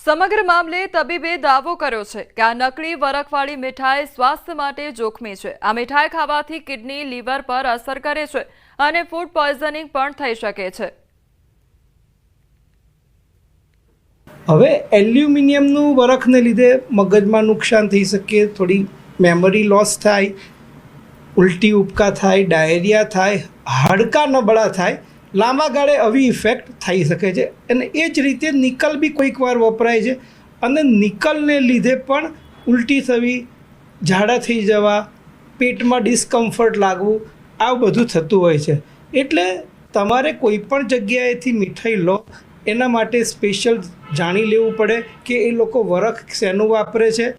સમગ્ર મામલે તબીબે દાવો કર્યો છે કે આ નકલી વરખવાળી મીઠાઈ સ્વાસ્થ્ય માટે જોખમી છે। આ મીઠાઈ ખાવાથી કિડની, લીવર પર અસર કરે છે અને ફૂડ પોઈઝનિંગ પણ થઈ શકે છે। હવે એલ્યુમિનિયમનું વરખને લીધે મગજમાં નુકસાન થઈ શકે, થોડી મેમરી લોસ થાય, ઉલટી ઉપકા થાય, ડાયરિયા થાય, હાડકાં નબળા થાય, લાંબા ગાળે આવી ઇફેક્ટ થઈ શકે છે। અને એ જ રીતે નિકલ બી કોઈક વાર વપરાય છે અને નિકલને લીધે પણ ઉલટી થવી, ઝાડા થઈ જવા, પેટમાં ડિસ્કમ્ફર્ટ લાગવું, આ બધું થતું હોય છે। એટલે તમારે કોઈ પણ જગ્યાએથી મીઠાઈ લો એના માટે સ્પેશિયલ જાણી લેવું પડે કે એ લોકો વરખ શેનું વાપરે છે।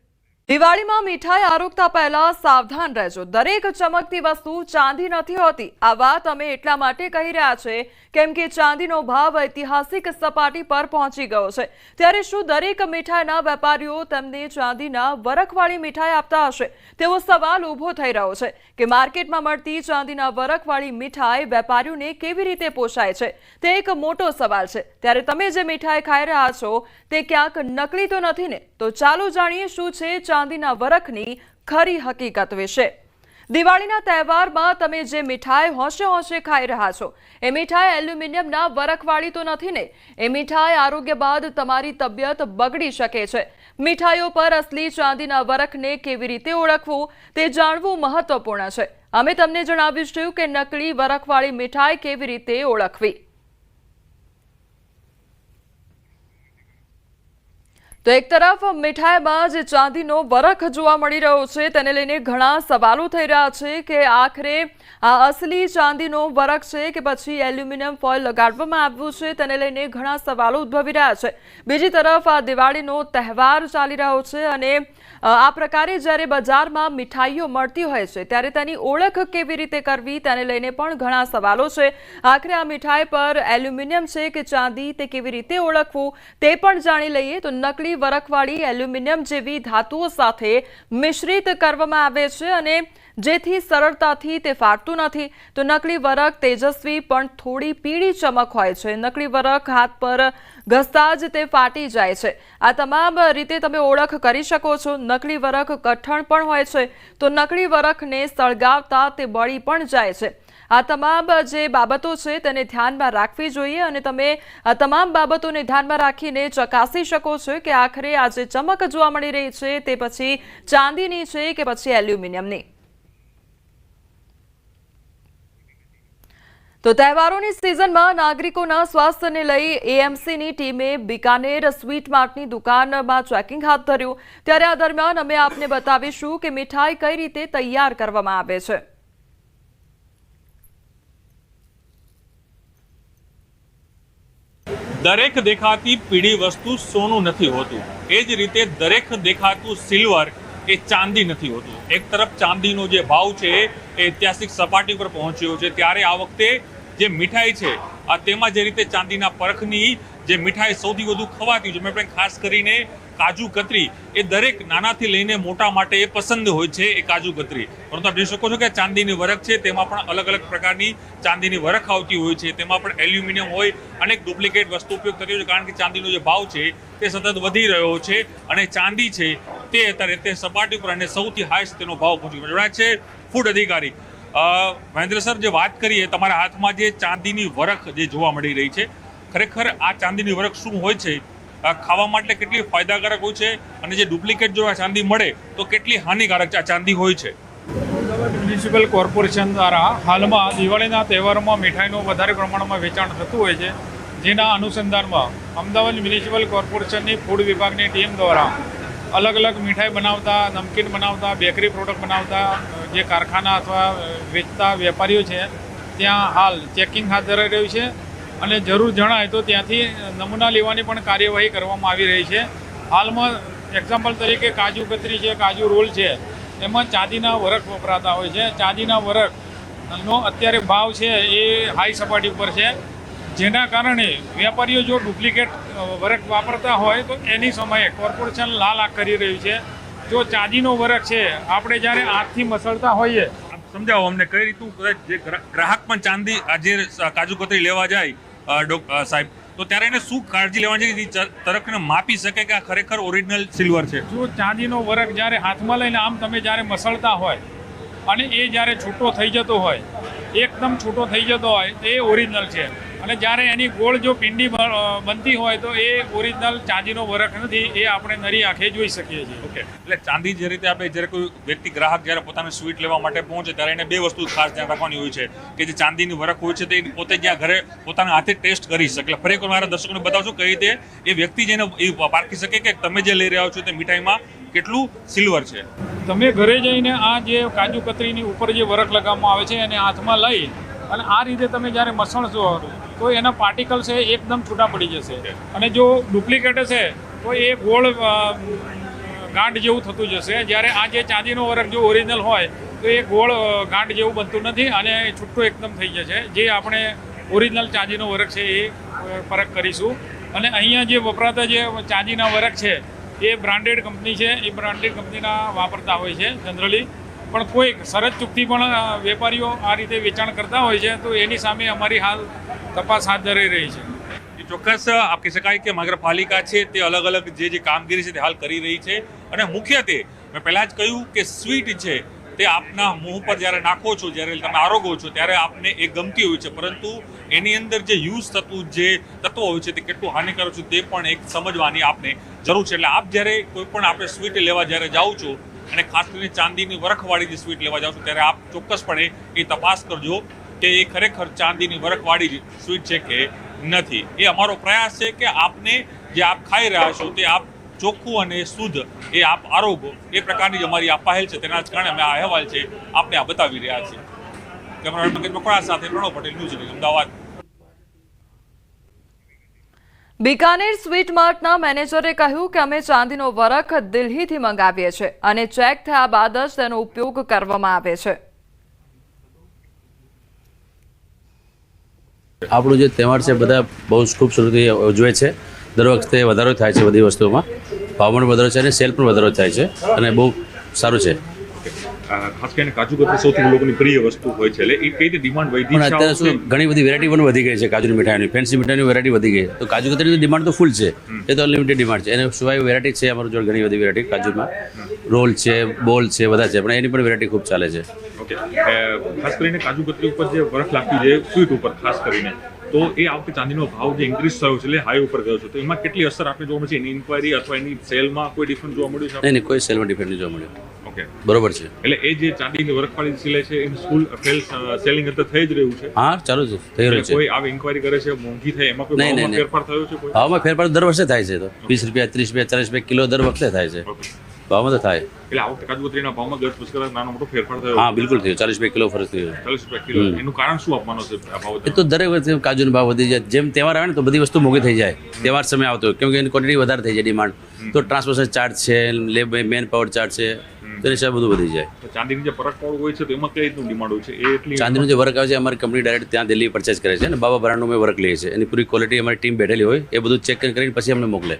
દિવાળીમાં મીઠાઈ આરોગતા પહેલા સાવધાન રહેજો। દરેક ચમકતી વસ્તુ ચાંદી નથી હોતી। આ વાત અમે એટલા માટે કહી રહ્યા છે કેમ કે ચાંદીનો ભાવ ઐતિહાસિક સપાટી પર પહોંચી ગયો છે। ત્યારે શું દરેક મીઠાઈના વેપારીઓ તેમને ચાંદીના વરખવાળી મીઠાઈ આપતા હશે તેવો સવાલ ઊભો થઈ રહ્યો છે કે માર્કેટમાં મળતી ચાંદીના વરખવાળી મીઠાઈ વેપારીઓને કેવી રીતે પોષાય છે તે એક મોટો સવાલ છે। ત્યારે તમે જે મીઠાઈ ખાઈ રહ્યા છો તે ક્યાંક નકલી તો નથી ને? તો ચાલો જાણીએ શું છે ચાંદીના વરખની ખરી હકીકત વિશે। દિવાળીના તહેવારમાં તમે જે મીઠાઈ હોંશે હોંશે ખાઈ રહ્યા છો એ મીઠાઈ એલ્યુમિનિયમના વરખવાળી તો નથી ને? એ મીઠાઈ આરોગ્ય બાદ તમારી તબિયત બગડી શકે છે। મીઠાઈઓ પર અસલી ચાંદીના વરખને કેવી રીતે ઓળખવું તે જાણવું મહત્વપૂર્ણ છે। અમે તમને જણાવીશું કે નકલી વરખવાળી મીઠાઈ કેવી રીતે ઓળખવી। તો એક તરફ મીઠાઈમાં જે ચાંદીનો વરખ જોવા મળી રહ્યો છે તેને લઈને ઘણા સવાલો થઈ રહ્યા છે કે આખરે આ અસલી ચાંદીનો વરખ છે કે પછી એલ્યુમિનિયમ ફોઇલ લગાડવામાં આવ્યું છે તેને લઈને ઘણા સવાલો ઉદ્ભવી રહ્યા છે। બીજી તરફ આ દિવાળીનો તહેવાર ચાલી રહ્યો છે અને આ પ્રકારે જ્યારે બજારમાં મીઠાઈઓ મળતી હોય છે ત્યારે તેની ઓળખ કેવી રીતે કરવી તેને લઈને પણ ઘણા સવાલો છે। આખરે આ મીઠાઈ પર એલ્યુમિનિયમ છે કે ચાંદી તે કેવી રીતે ઓળખવું તે પણ જાણી લઈએ। તો નકલી વરખવાળી એલ્યુમિનિયમ જેવી ધાતુઓ સાથે મિશ્રિત કરવામાં આવે છે અને જેથી સરળતાથી તે ફાટતું નથી। તો નકલી વરખ તેજસ્વી પણ થોડી પીળી ચમક હોય છે। નકલી વરખ હાથ પર ઘસતા જ તે ફાટી જાય છે। આ તમામ રીતે તમે ઓળખ કરી શકો છો। નકલી વરખ કઠણ પણ હોય છે તો નકલી વરખને સળગાવતા તે બળી પણ જાય છે। આ તમામ જે બાબતો છે તેને ધ્યાનમાં રાખવી જોઈએ અને તમે આ તમામ બાબતોને ધ્યાનમાં રાખીને ચકાસી શકો છો કે આખરે આ જે ચમક જોવા મળી રહી છે તે પછી ચાંદીની છે કે પછી એલ્યુમિનિયમની। તો તહેવારોની સિઝનમાં નાગરિકોના સ્વાસ્થ્યને લઈ એએમસીની ટીમે બિકાનેર સ્વીટ માર્ટની દુકાનમાં ચેકિંગ હાથ ધર્યું। ત્યારે આ દરમિયાન અમે આપને બતાવીશું કે મીઠાઈ કઈ રીતે તૈયાર કરવામાં આવે છે। દરેક દેખાતી પીળી વસ્તુ સોનું નથી હોતું, એ જ રીતે દરેક દેખાતું સિલ્વર એ ચાંદી નથી હોતું। એક તરફ ચાંદીનો જે ભાવ છે એ ઐતિહાસિક સપાટી પર પહોંચ્યો છે ત્યારે આ વખતે જે મીઠાઈ છે તેમાં જે રીતે ચાંદીના પરખની જે મીઠાઈ સૌથી વધુ ખવાતી છે, મેં ખાસ કરીને કાજુ કતરી એ દરેક નાનાથી લઈને મોટા માટે એ પસંદ હોય છે એ કાજુ કતરી। પરંતુ આપ જોઈ શકો છો કે ચાંદીની વરખ છે તેમાં પણ અલગ અલગ પ્રકારની ચાંદીની વરખ આવતી હોય છે, તેમાં પણ એલ્યુમિનિયમ હોય, અનેક ડુપ્લિકેટ વસ્તુ ઉપયોગ થતી હોય છે કારણ કે ચાંદીનો જે ભાવ છે તે સતત વધી રહ્યો છે અને ચાંદી છે તે અત્યારે તે સપાટી પર અને સૌથી હાઈએસ્ટ તેનો ભાવ પહોંચી ગયો છે। ફૂડ અધિકારી મહેન્દ્ર સર, જે વાત કરીએ તમારા હાથમાં જે ચાંદીની વરખ જે જોવા મળી રહી છે, ખરેખર આ ચાંદીની વરખ શું હોય છે, ખાવા માટે કેટલી ફાયદાકારક હોય છે અને જે ડુપ્લિકેટ જો આ ચાંદી મળે તો કેટલી હાનિકારક આ ચાંદી હોય છે? અમદાવાદ મ્યુનિસિપલ કોર્પોરેશન દ્વારા હાલમાં દિવાળીના તહેવારોમાં મીઠાઈનું વધારે પ્રમાણમાં વેચાણ થતું હોય છે, જેના અનુસંધાનમાં અમદાવાદ મ્યુનિસિપલ કોર્પોરેશનની ફૂડ વિભાગની ટીમ દ્વારા અલગ અલગ મીઠાઈ બનાવતા, નમકીન બનાવતા, બેકરી પ્રોડક્ટ બનાવતા જે કારખાના અથવા વેચતા વેપારીઓ છે ત્યાં હાલ ચેકિંગ હાથ ધરાઈ રહ્યું છે અને જરૂર જણાય તો ત્યાંથી નમૂના લેવાની પણ કાર્યવાહી કરવામાં આવી રહી છે। હાલમાં એક્ઝામ્પલ તરીકે કાજુ કતરી છે, કાજુ રોલ છે, એમાં ચાંદીના વરખ વપરાતા હોય છે। ચાંદીના વરખનો અત્યારે ભાવ છે એ હાઈ સપાટી ઉપર છે, જેના કારણે વેપારીઓ જો ડુપ્લિકેટ વરખ વાપરતા હોય તો એની સમયે કોર્પોરેશન લાલ આંખ કરી રહ્યું છે। જો ચાંદીનો વરખ છે આપણે જ્યારે હાથથી મસળતા હોઈએ, સમજાવો અમને કઈ રીતનું જે ગ્રાહક પણ ચાંદી આજે કાજુ કતરી લેવા જાય સાહેબ તો ત્યારે એને શું કાળજી લેવાની છે કે તરકને માપી શકે કે આ ખરેખર ઓરિજિનલ સિલ્વર છે? જો ચાંદીનો વરખ જ્યારે હાથમાં લઈને આમ તમે જ્યારે મસળતા હોય અને એ જ્યારે છૂટો થઈ જતો હોય, એકદમ છૂટો થઈ જતો હોય તો એ ઓરિજિનલ છે. અને જ્યારે એની ગોળ જો પિંડી બનતી હોય તો એ ઓરિજિનલ ચાંદીનો વરખ નથી, એ આપણે નરી આંખે જોઈ શકીએ છીએ. ઓકે, એટલે ચાંદી જે રીતે આપણે જ્યારે કોઈ વ્યક્તિ ગ્રાહક જ્યારે પોતાને સ્વીટ લેવા માટે પહોંચે ત્યારે એને બે વસ્તુ ખાસ ધ્યાન રાખવાની હોય છે કે જે ચાંદીની વરખ હોય છે તે પોતે જ્યાં ઘરે પોતાના હાથે ટેસ્ટ કરી શકે. એટલે ફરી એકવાર મારા દર્શકોને બતાવશો કઈ રીતે એ વ્યક્તિ જેને એ પારખી શકે કે તમે જે લઈ રહ્યા છો તે મીઠાઈમાં કેટલું સિલ્વર છે. તમે ઘરે જઈને આ જે કાજુ કતરીની ઉપર જે વરખ લગાવવામાં આવે છે એને હાથમાં લઈ અને આ રીતે તમે જ્યારે મસળશો તો એના પાર્ટિકલ છે એકદમ છૂટા પડી જશે. અને જો ડુપ્લિકેટ હશે તો એ ગોળ ગાંઠ જેવું થતું જશે. જ્યારે આ જે ચાંદીનો વરખ જો ઓરિજિનલ હોય તો એ ગોળ ગાંઠ જેવું બનતું નથી અને છૂટું એકદમ થઈ જશે. જે આપણે ઓરિજિનલ ચાંદીનો વરખ છે એ પરખ કરીશું. અને અહીંયા જે વપરાતા જે ચાંદીના વરખ છે એ બ્રાન્ડેડ કંપની છે, એ બ્રાન્ડેડ કંપનીના વાપરતા હોય છે જનરલી. પણ કોઈ સરસ ચૂકથી પણ વેપારીઓ આ રીતે વેચાણ કરતા હોય છે તો એની સામે અમારી હાલ તપાસ હાથ ધરાઈ રહી છે. ચોક્કસ આપ કહી શકાય કે મહાનગરપાલિકા છે તે અલગ અલગ જે કામગીરી છે તે હાલ કરી રહી છે. અને મુખ્યત્વે મેં પહેલાં જ કહ્યું કે સ્વીટ છે તે આપના મોં પર જ્યારે નાખો છો, જ્યારે તમે આરોગો છો ત્યારે આપને એ ગમતી હોય છે, પરંતુ એની અંદર જે યુઝ થતું જે તત્વો હોય છે તે કેટલું હાનિકારક છે તે પણ એક સમજવાની આપને જરૂર છે. એટલે આપ જ્યારે કોઈ પણ આપણે સ્વીટ લેવા જ્યારે જાઓ છો અને ખાસ કરીને ચાંદીની વરખવાળી જે સ્વીટ લેવા જાઓ છો ત્યારે આપ ચોક્કસપણે એ તપાસ કરજો કે એ ખરેખર ચાંદીની વરખવાળી સ્વીટ છે કે નથી. એ અમારો પ્રયાસ છે કે આપને જે આપ ખાઈ રહ્યા છો તે આપ ચોખ્ખું અને શુદ્ધ એ આપ આરોગો, એ પ્રકારની જ અમારી આ પહેલ છે. તેના જ કારણે અમે આ અહેવાલ છે આપને આ બતાવી રહ્યા છીએ. કેમેરામેન પંકજ મકવાણા સાથે પ્રણવ પટેલ, ન્યૂઝ અમદાવાદ. બિકાનેર સ્વીટ માર્ટના મેનેજરે કહ્યું કે અમે ચાંદીનો વરખ દિલ્હીથી મંગાવીએ છીએ અને ચેક થયા બાદ જ તેનો ઉપયોગ કરવામાં આવે છે. આપણું જે તહેવાર છે બધા બહુ ખૂબસૂરતી ઉજવે છે. દર વખતે વધારો થાય છે બધી વસ્તુઓમાં, ભાવ પણ વધારો છે અને સેલ પણ વધારો થાય છે અને બહુ સારું છે. ખાસ કરીને કાજુ કતરી સૌથી લોકોની પ્રિય વસ્તુ હોય છે, એટલે એ કઈ રીતે ડિમાન્ડ વધી પણ અત્યારે શું ઘણી બધી વેરાયટી પણ વધી ગઈ છે. કાજુની મીઠાઈની ફેન્સી મીઠાઈની વેરાયટી વધી ગઈ તો કાજુ કતરીની ડિમાન્ડ તો ફૂલ છે, એ તો અનલિમિટેડ ડિમાન્ડ છે. એને સિવાય વેરાયટી છે અમારું જોડે ઘણી બધી વેરાયટી કાજુમાં, રોલ છે, બોલ છે, બધા છે, પણ એની પણ વેરાયટી ખૂબ ચાલે છે. ઓકે, ખાસ કરીને કાજુ કતરી ઉપર જે વરખ લાગતી છે સ્વીટ ઉપર ખાસ કરીને, તો એ આ વખતે ચાંદીનો ભાવ જે ઇન્ક્રીઝ થયો છે એટલે હાઈ ઉપર ગયો છે, તો એમાં કેટલી અસર આપણે જોવા મળે છે? એની ઇન્ક્વાયરી અથવા એની સેલમાં કોઈ ડિફરન્સ જોવા મળ્યું છે? નહીં, કોઈ સેલમાં ડિફરન્સ નહીં જોવા મળ્યું. ઓકે, બરોબર છે. એટલે એ જે ચાંદીની વરખવાળી સિલાઈ છે એનું ફૂલ સેલિંગ અત્યારે થઈ જ રહ્યું છે? હા, ચાલુ છે, થઈ રહ્યું છે. કોઈ આવે ઇન્ક્વાયરી કરે છે મોંઘી થાય એમાં કોઈ ભાવમાં ફેરફાર થયો છે? કોઈ ભાવમાં ફેરફાર દર વર્ષે થાય છે, તો 20 રૂપિયા, 30 રૂપિયા, 40 રૂપિયા કિલો દર વખતે થાય છે. ભાવમાં તો થાય. એટલે આ વખતે કાજુ કતરીના ભાવમાં ગત વર્ષ કરતાં નાનો મોટો ફેરફાર થયો? હા, બિલકુલ થયો. 40 રૂપિયા કિલો ફરક થયો. 40 રૂપિયા કિલો. એનું કારણ શું આપવાનો છે આ ભાવ? એ તો દરેક વખતે કાજુનો ભાવ વધી જાય. જેમ તહેવાર આવે ને તો બધી વસ્તુ મોંઘી થઈ જાય. તહેવાર સમય આવતો કેમ કે એની ક્વોન્ટિટી વધારે થઈ જાય, ડિમાન્ડ તો ટ્રાન્સપોર્ટેશન ચાર્જ છે, મેન પાવર ચાર્જ છે, તો એની બધું વધી જાય. ચાંદીની જે પરખ હોય છે તો એમાં કઈ રીતનું ડિમાન્ડ હોય છે? એ એટલી ચાંદીનું જે વર્ક આવે છે અમારી કંપની ડાયરેક્ટ ત્યાં દિલ્હી પરચેસ કરે છે અને બાબા બ્રાન્ડનું અમે વર્ક લઈએ છીએ. એની પૂરી ક્વોલિટી અમારી ટીમ બેઠેલી હોય, એ બધું ચેક કરીને પછી અમને મોકલે.